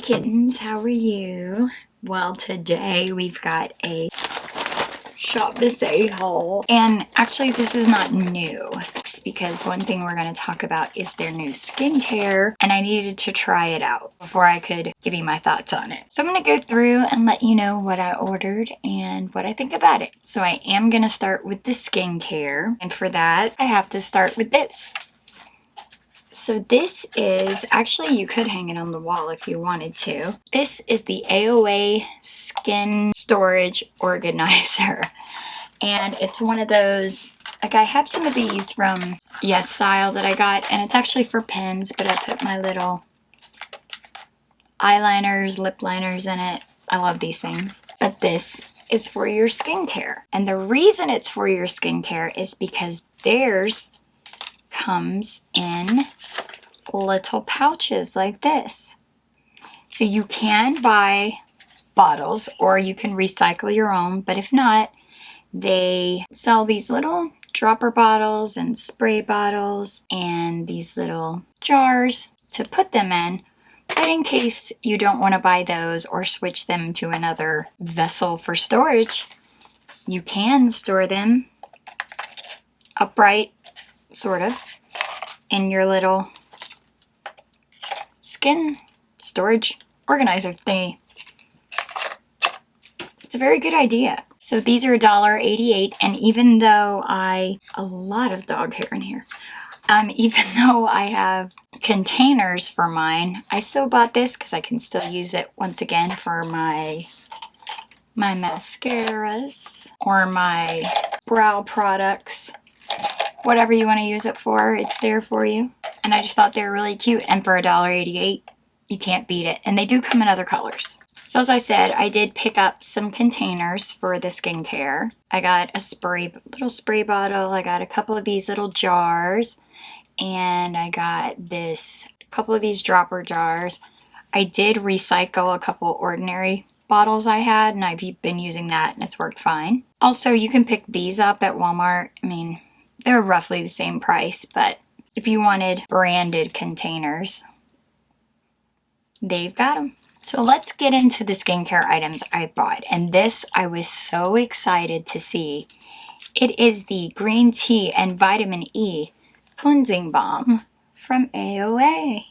kittens, how are you? Well, today we've got a shopmissa haul, and actually this is not new because one thing we're going to talk about is their new skincare, and I needed to try it out before I could give you my thoughts on it. So I'm going to go through and let you know what I ordered and what I think about it. So I am going to start with the skincare, and for that I have to start with this. So this is, actually you could hang it on the wall if you wanted to. This is the AOA Skin Storage Organizer. And it's one of those, like I have some of these from Yes Style that I got, and it's actually for pens, but I put my little eyeliners, lip liners in it. I love these things. But this is for your skincare. And the reason it's for your skincare is because theirs comes in little pouches like this. So you can buy bottles or you can recycle your own, but if not, they sell these little dropper bottles and spray bottles and these little jars to put them in. But in case you don't want to buy those or switch them to another vessel for storage, you can store them upright, sort of, in your little skin storage organizer thingy. It's a very good idea. So these are $1.88, and even though a lot of dog hair in here, even though I have containers for mine, I still bought this because I can still use it once again for my mascaras or my brow products. Whatever you want to use it for, it's there for you. And I just thought they were really cute, and for $1.88, you can't beat it. And they do come in other colors. So as I said, I did pick up some containers for the skincare. I got a little spray bottle. I got a couple of these little jars. And I got a couple of these dropper jars. I did recycle a couple ordinary bottles I had, and I've been using that, and it's worked fine. Also, you can pick these up at Walmart. I mean, they're roughly the same price, but if you wanted branded containers, they've got them. So let's get into the skincare items I bought. And this I was so excited to see. It is the green tea and vitamin E cleansing balm from AOA.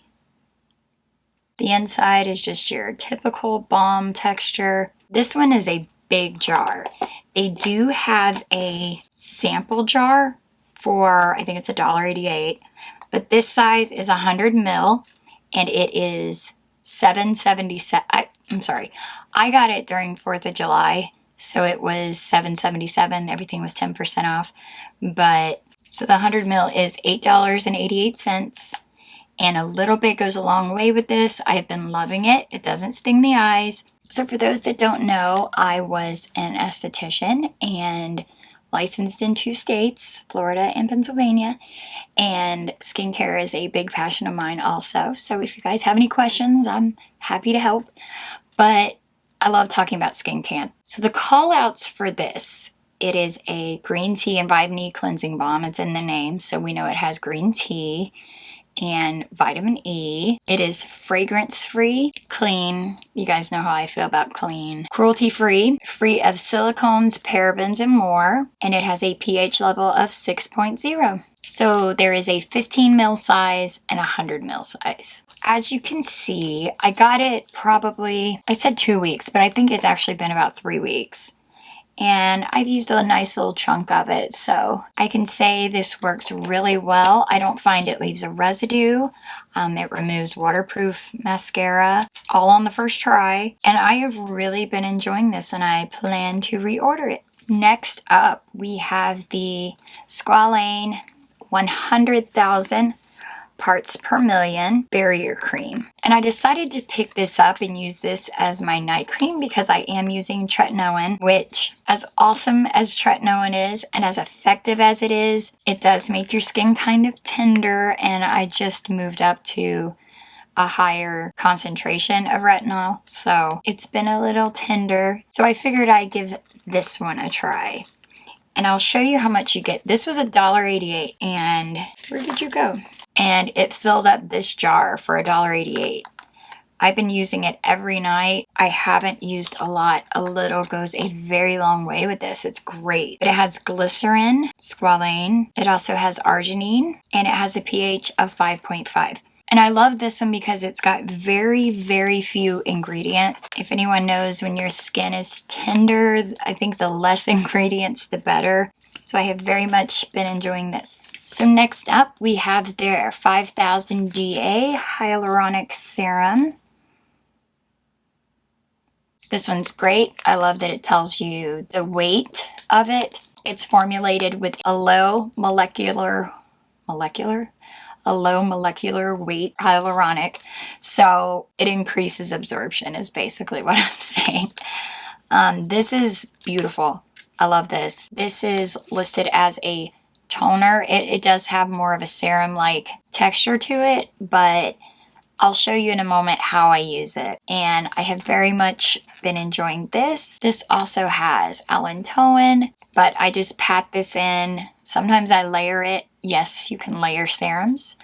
The inside is just your typical balm texture. This one is a big jar. They do have a sample jar for, I think it's $1.88, but this size is 100 ml, and it is $7.77. I'm sorry, I got it during 4th of July, so it was $7.77. Everything was 10% off. But so the 100 ml is $8.88, and a little bit goes a long way with this. I've been loving it. It doesn't sting the eyes. So for those that don't know, I was an esthetician and licensed in 2 states, Florida and Pennsylvania, and skincare is a big passion of mine also. So if you guys have any questions, I'm happy to help. But I love talking about skincare. So the call outs for this, it is a green tea and vitamin E cleansing balm. It's in the name, so we know it has green tea and vitamin E. It is fragrance-free, clean. You guys know how I feel about clean. Cruelty-free, free of silicones, parabens, and more. And it has a pH level of 6.0. So there is a 15 ml size and a 100 ml size. As you can see, I got it probably, I said 2 weeks, but I think it's actually been about 3 weeks. And I've used a nice little chunk of it, so I can say this works really well. I don't find it leaves a residue. It removes waterproof mascara, all on the first try. And I have really been enjoying this, and I plan to reorder it. Next up, we have the Squalane 100,000 parts per million barrier cream. And I decided to pick this up and use this as my night cream because I am using tretinoin, which, as awesome as tretinoin is and as effective as it is, it does make your skin kind of tender, and I just moved up to a higher concentration of retinol, so it's been a little tender. So I figured I'd give this one a try. And I'll show you how much you get. This was $1.88, and where did you go? And it filled up this jar for $1.88. I've been using it every night. I haven't used a lot. A little goes a very long way with this. It's great. But it has glycerin, squalane. It also has arginine, and it has a pH of 5.5. And I love this one because it's got very, very few ingredients. If anyone knows, when your skin is tender, I think the less ingredients, the better. So I have very much been enjoying this. So next up, we have their 5000 DA Hyaluronic Serum. This one's great. I love that it tells you the weight of it. It's formulated with a low molecular weight hyaluronic, so it increases absorption is basically what I'm saying. This is beautiful. I love this. This is listed as a toner. It does have more of a serum-like texture to it, but I'll show you in a moment how I use it. And I have very much been enjoying this. This also has allantoin, but I just pat this in. Sometimes I layer it. Yes, you can layer serums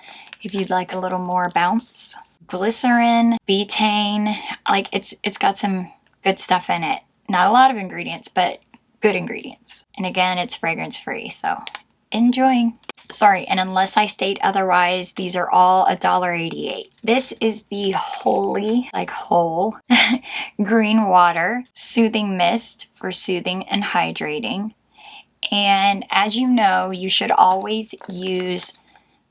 if you'd like a little more bounce. Glycerin, betaine, like it's got some good stuff in it. Not a lot of ingredients, but good ingredients. And again, it's fragrance free, so enjoying. Sorry, and unless I state otherwise, these are all $1.88. This is the Holy, like whole, green water soothing mist for soothing and hydrating. And as you know, you should always use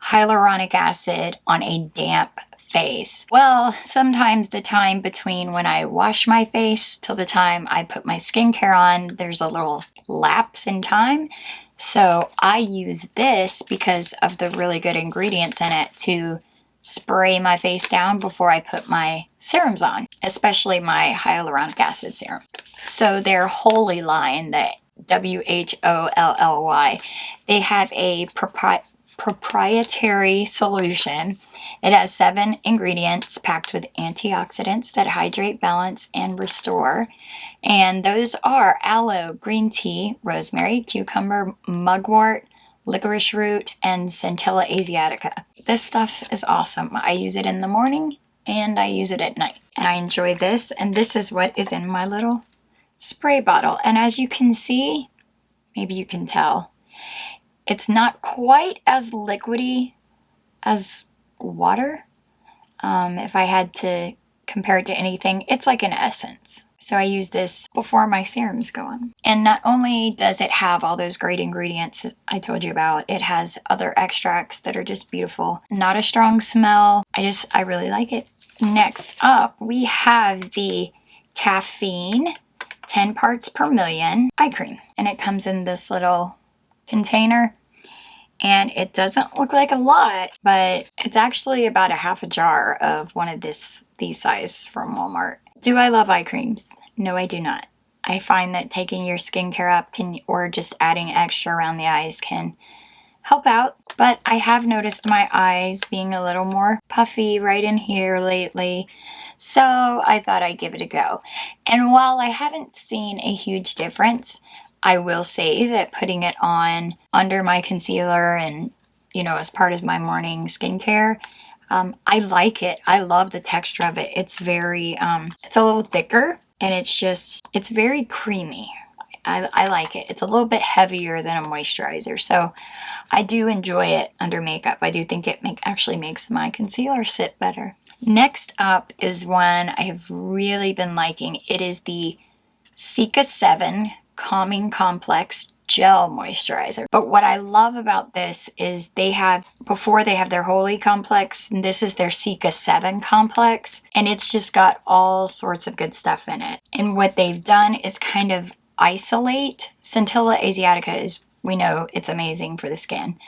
hyaluronic acid on a damp face. Well, sometimes the time between when I wash my face till the time I put my skincare on, there's a little lapse in time. So I use this because of the really good ingredients in it to spray my face down before I put my serums on, especially my hyaluronic acid serum. So their Holy line, the WHOLLY, they have a proprietary solution. It has 7 ingredients packed with antioxidants that hydrate, balance, and restore. And those are aloe, green tea, rosemary, cucumber, mugwort, licorice root, and Centella asiatica. This stuff is awesome. I use it in the morning and I use it at night. And I enjoy this. And this is what is in my little spray bottle. And as you can see, maybe you can tell, it's not quite as liquidy as water. If I had to compare it to anything, it's like an essence. So I use this before my serums go on. And not only does it have all those great ingredients I told you about, it has other extracts that are just beautiful. Not a strong smell. I really like it. Next up, we have the Caffeine 10 parts per million eye cream. And it comes in this little container. And it doesn't look like a lot, but it's actually about a half a jar of one of these size from Walmart. Do I love eye creams? No, I do not. I find that taking your skincare up or just adding extra around the eyes can help out. But I have noticed my eyes being a little more puffy right in here lately. So I thought I'd give it a go. And while I haven't seen a huge difference, I will say that putting it on under my concealer and, as part of my morning skincare, I like it. I love the texture of it. It's very, it's a little thicker and it's very creamy. I like it. It's a little bit heavier than a moisturizer. So I do enjoy it under makeup. I do think it actually makes my concealer sit better. Next up is one I have really been liking. It is the Sisa 7 Calming Complex Gel Moisturizer. But what I love about this is before they have their Holy Complex, and this is their Sisa 7 Complex, and it's just got all sorts of good stuff in it. And what they've done is kind of isolate. Centella asiatica we know it's amazing for the skin,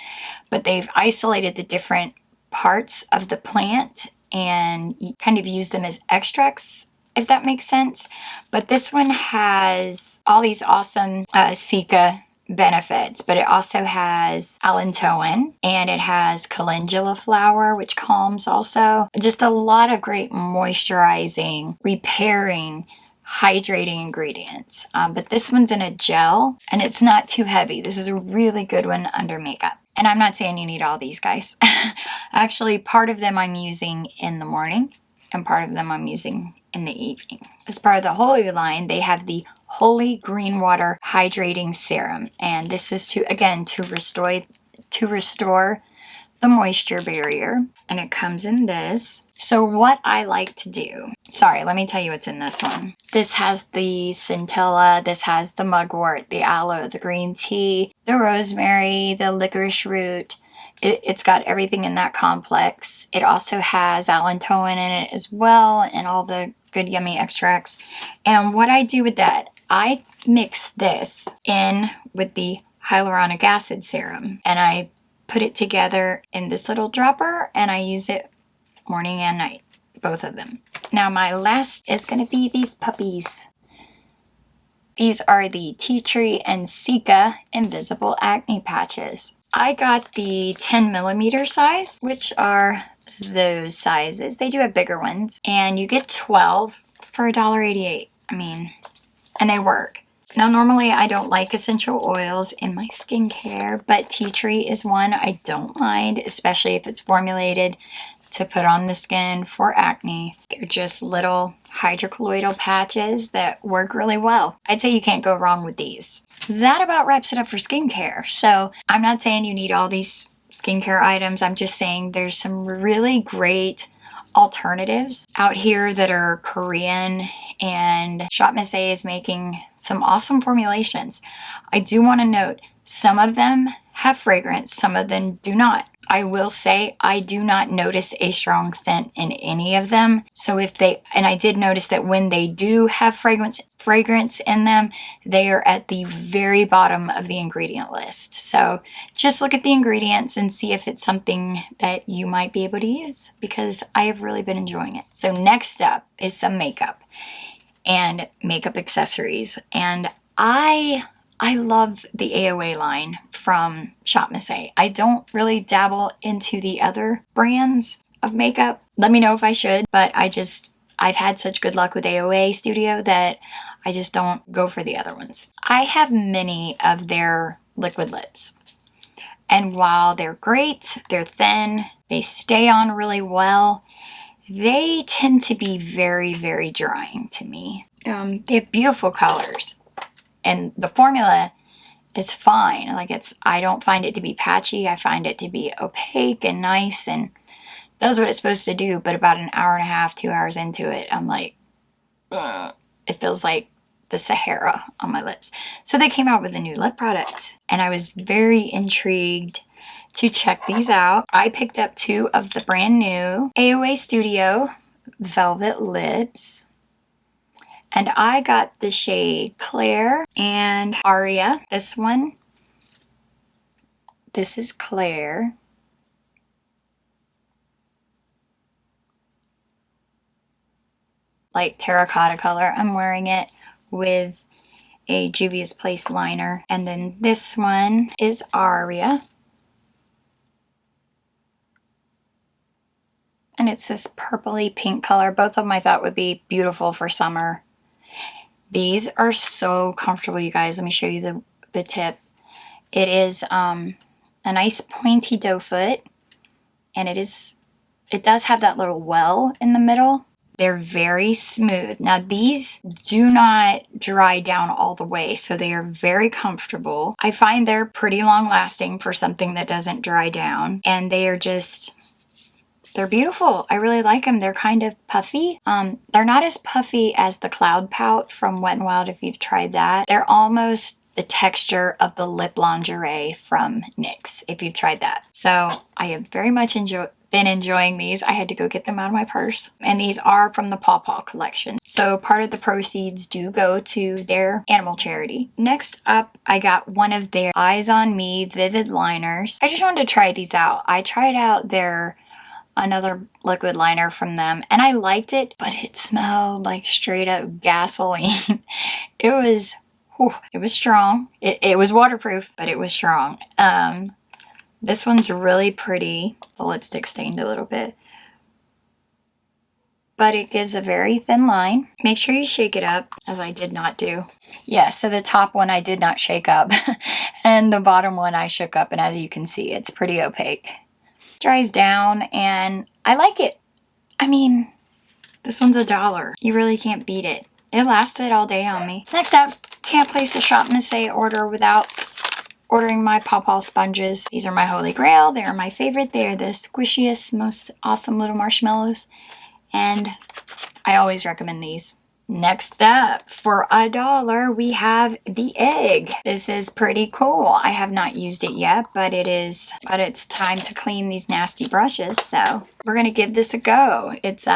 but they've isolated the different parts of the plant and kind of use them as extracts, if that makes sense. But this one has all these awesome Sika benefits, but it also has allantoin and it has calendula flower, which calms also. Just a lot of great moisturizing, repairing, hydrating ingredients. But this one's in a gel and it's not too heavy. This is a really good one under makeup. And I'm not saying you need all these guys. Actually, part of them I'm using in the morning and part of them I'm using in the evening. As part of the Holy line, they have the Holy Green Water Hydrating Serum, and this is to restore the moisture barrier, and it comes in this. So what I like to do, sorry, let me tell you what's in this one. This has the centella, this has the mugwort, the aloe, the green tea, the rosemary, the licorice root. It's got everything in that complex. It also has allantoin in it as well, and all the good yummy extracts. And what I do with that, I mix this in with the hyaluronic acid serum, and I put it together in this little dropper, and I use it morning and night, both of them. Now my last is going to be these puppies. These are the Tea Tree and Sika Invisible Acne Patches. I got the 10mm size, which are those sizes. They do have bigger ones, and you get 12 for $1.88. I mean, and they work. Now, normally I don't like essential oils in my skincare, but tea tree is one I don't mind, especially if it's formulated to put on the skin for acne. They're just little hydrocolloidal patches that work really well. I'd say you can't go wrong with these. That about wraps it up for skincare. So I'm not saying you need all these skincare items. I'm just saying there's some really great alternatives out here that are Korean, and shopmissa is making some awesome formulations. I do want to note, some of them have fragrance, some of them do not. I will say I do not notice a strong scent in any of them. So if they, and I did notice that when they do have fragrance in them, they are at the very bottom of the ingredient list. So just look at the ingredients and see if it's something that you might be able to use, because I have really been enjoying it. So next up is some makeup and makeup accessories. And I love the AOA line from shopmissa. I don't really dabble into the other brands of makeup. Let me know if I should, but I've had such good luck with AOA Studio that I just don't go for the other ones. I have many of their liquid lips, and while they're great, they're thin, they stay on really well, they tend to be very, very drying to me. They have beautiful colors, and the formula is fine. Like, I don't find it to be patchy. I find it to be opaque and nice and does what it's supposed to do. But about an hour and a half, 2 hours into it, I'm like, ugh. It feels like the Sahara on my lips. So they came out with a new lip product, and I was very intrigued to check these out. I picked up 2 of the brand new AOA Studio Velvet Lips. And I got the shade Claire and Aria. This one. This is Claire. Like terracotta color. I'm wearing it with a Juvia's Place liner. And then this one is Aria. And it's this purpley pink color. Both of them I thought would be beautiful for summer. These are so comfortable, you guys. Let me show you the tip. It is a nice pointy doe foot, and it does have that little well in the middle. They're very smooth. Now these do not dry down all the way, so they are very comfortable. I find they're pretty long lasting for something that doesn't dry down, and they are just, they're beautiful. I really like them. They're kind of puffy. They're not as puffy as the Cloud Pout from Wet n Wild if you've tried that. They're almost the texture of the lip lingerie from NYX if you've tried that. So I have very much been enjoying these. I had to go get them out of my purse. And these are from the Paw Paw collection. So part of the proceeds do go to their animal charity. Next up, I got one of their Eyes on Me Vivid Liners. I just wanted to try these out. I tried out another liquid liner from them, and I liked it, but it smelled like straight up gasoline. It was strong. It was waterproof, but it was strong. This one's really pretty. The lipstick stained a little bit, but it gives a very thin line. Make sure you shake it up, as I did not do. Yeah, so the top one I did not shake up, and the bottom one I shook up, and as you can see, it's pretty opaque. Dries down, and I like it. I mean, This one's $1. You really can't beat it. It lasted all day on me. Next up, can't place a shopmissa order without ordering my pawpaw sponges. These are my holy grail. They are my favorite. They are the squishiest, most awesome little marshmallows. And I always recommend these. Next up, for $1, we have the egg. This is pretty cool. I have not used it yet, but it's time to clean these nasty brushes. So we're gonna give this a go. It's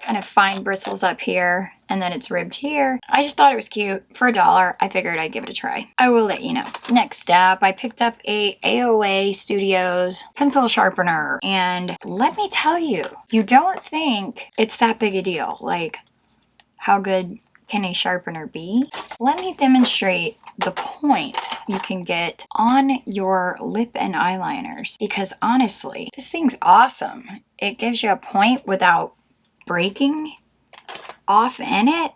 kind of fine bristles up here, and then it's ribbed here. I just thought it was cute. For $1, I figured I'd give it a try. I will let you know. Next up, I picked up a AOA Studios pencil sharpener, and let me tell you, you don't think it's that big a deal. Like, how good can a sharpener be? Let me demonstrate the point you can get on your lip and eyeliners, because honestly, this thing's awesome. It gives you a point without breaking off in it.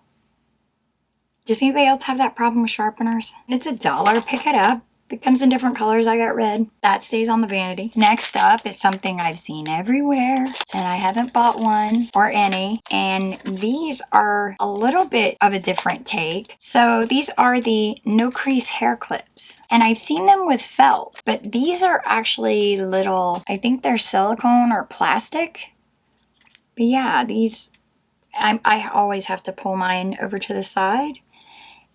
Does anybody else have that problem with sharpeners? It's $1. Pick it up. It comes in different colors. I got red. That stays on the vanity. Next up is something I've seen everywhere, and I haven't bought one or any. And these are a little bit of a different take. So these are the no crease hair clips. And I've seen them with felt, but these are actually little, I think they're silicone or plastic. But yeah, these, I always have to pull mine over to the side.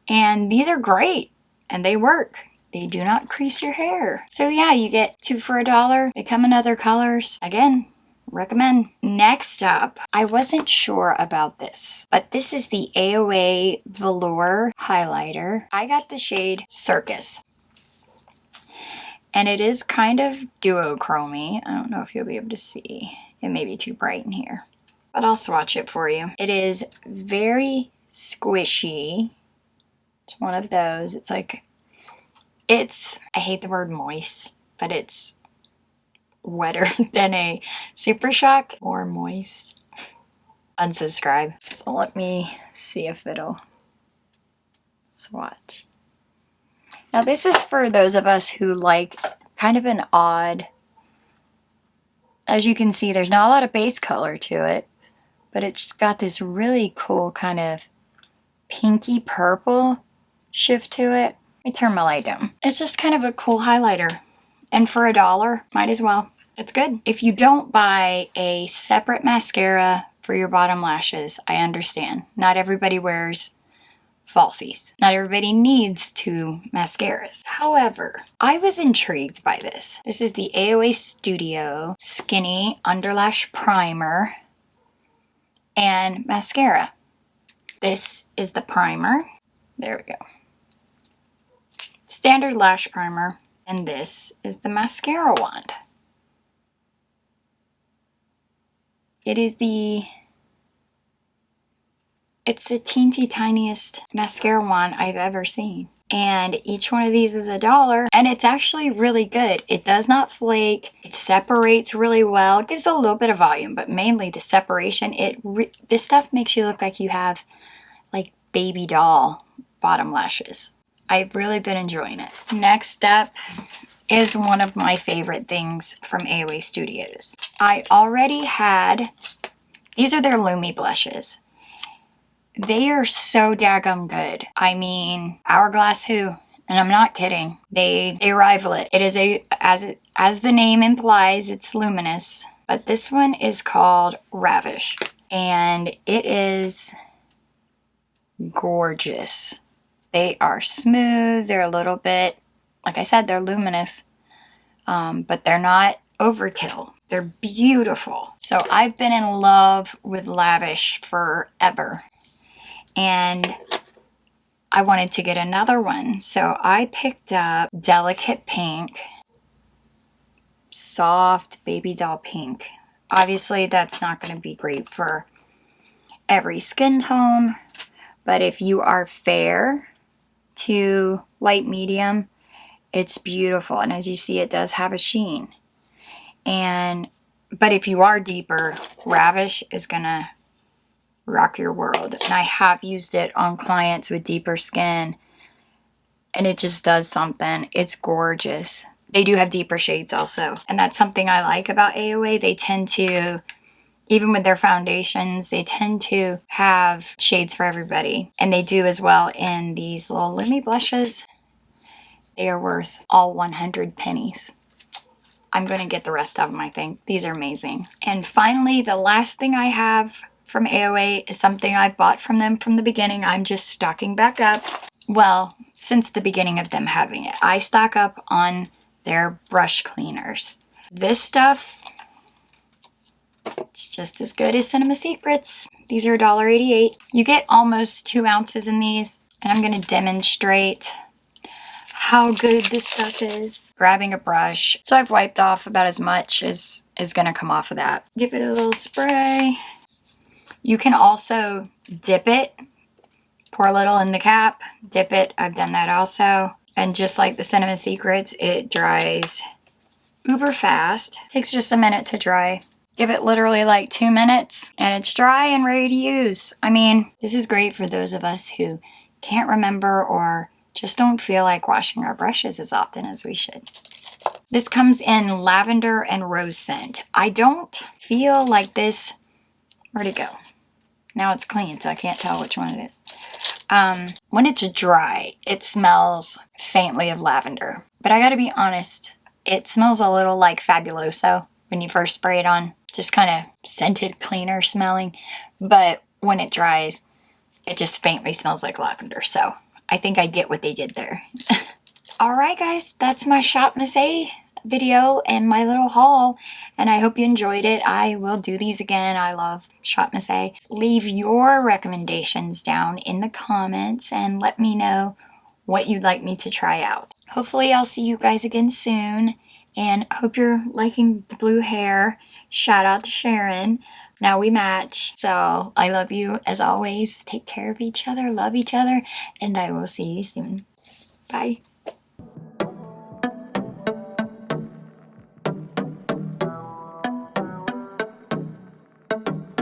And these are great, and they work. They do not crease your hair. So yeah, you get 2 for $1. They come in other colors. Again, recommend. Next up, I wasn't sure about this, but this is the AOA Velour Highlighter. I got the shade Circus. And it is kind of duochromy. I don't know if you'll be able to see. It may be too bright in here, but I'll swatch it for you. It is very squishy. It's one of those. It's like, I hate the word moist, but it's wetter than a Super Shock. More moist. Unsubscribe. So let me see if it'll swatch. Now this is for those of us who like kind of an odd, as you can see, there's not a lot of base color to it, but it's just got this really cool kind of pinky purple shift to it. Let me turn my light down. It's just kind of a cool highlighter. And for $1, might as well. It's good. If you don't buy a separate mascara for your bottom lashes, I understand. Not everybody wears falsies. Not everybody needs 2 mascaras. However, I was intrigued by this. This is the AOA Studio Skinny Underlash Primer and Mascara. This is the primer. There we go. Standard lash primer, and this is the mascara wand. It's the teensy tiniest mascara wand I've ever seen. And each one of these is $1, and it's actually really good. It does not flake. It separates really well. It gives a little bit of volume, but mainly the separation. This stuff makes you look like you have like baby doll bottom lashes. I've really been enjoying it. Next up is one of my favorite things from AOA Studios. I already had, these are their Lumi blushes. They are so daggum good. I mean, Hourglass who? And I'm not kidding. They rival it. It is as the name implies, it's luminous. But this one is called Ravish. And it is gorgeous. They are smooth. They're a little bit, like I said, they're luminous. But they're not overkill. They're beautiful. So I've been in love with Lavish forever. And I wanted to get another one. So I picked up Delicate Pink. Soft baby doll pink. Obviously, that's not going to be great for every skin tone. But if you are fair to light medium, it's beautiful. And as you see, it does have a sheen. But if you are deeper, Ravish is going to rock your world. And I have used it on clients with deeper skin, and it just does something. It's gorgeous. They do have deeper shades also, and that's something I like about AOA. They tend to even with their foundations, they tend to have shades for everybody. And they do as well in these little Lumi blushes. They are worth all 100 pennies. I'm going to get the rest of them, I think. These are amazing. And finally, the last thing I have from AOA is something I've bought from them from the beginning. I'm just stocking back up. Well, since the beginning of them having it. I stock up on their brush cleaners. This stuff, it's just as good as Cinema Secrets. These are $1.88. You get almost 2 ounces in these. And I'm going to demonstrate how good this stuff is. Grabbing a brush. So I've wiped off about as much as is going to come off of that. Give it a little spray. You can also dip it. Pour a little in the cap. Dip it. I've done that also. And just like the Cinema Secrets, it dries uber fast. Takes just a minute to dry. Give it literally like 2 minutes and it's dry and ready to use. I mean, this is great for those of us who can't remember or just don't feel like washing our brushes as often as we should. This comes in lavender and rose scent. I don't feel like this... Where'd it go? Now it's clean, so I can't tell which one it is. When it's dry, it smells faintly of lavender. But I gotta be honest, it smells a little like Fabuloso when you first spray it on. Just kind of scented, cleaner smelling. But when it dries, it just faintly smells like lavender. So I think I get what they did there. Alright guys, that's my shopmissa video and my little haul. And I hope you enjoyed it. I will do these again. I love shopmissa. Leave your recommendations down in the comments and let me know what you'd like me to try out. Hopefully I'll see you guys again soon. And hope you're liking the blue hair. Shout out to Sharon. Now we match. So I love you as always. Take care of each other. Love each other. And I will see you soon. Bye.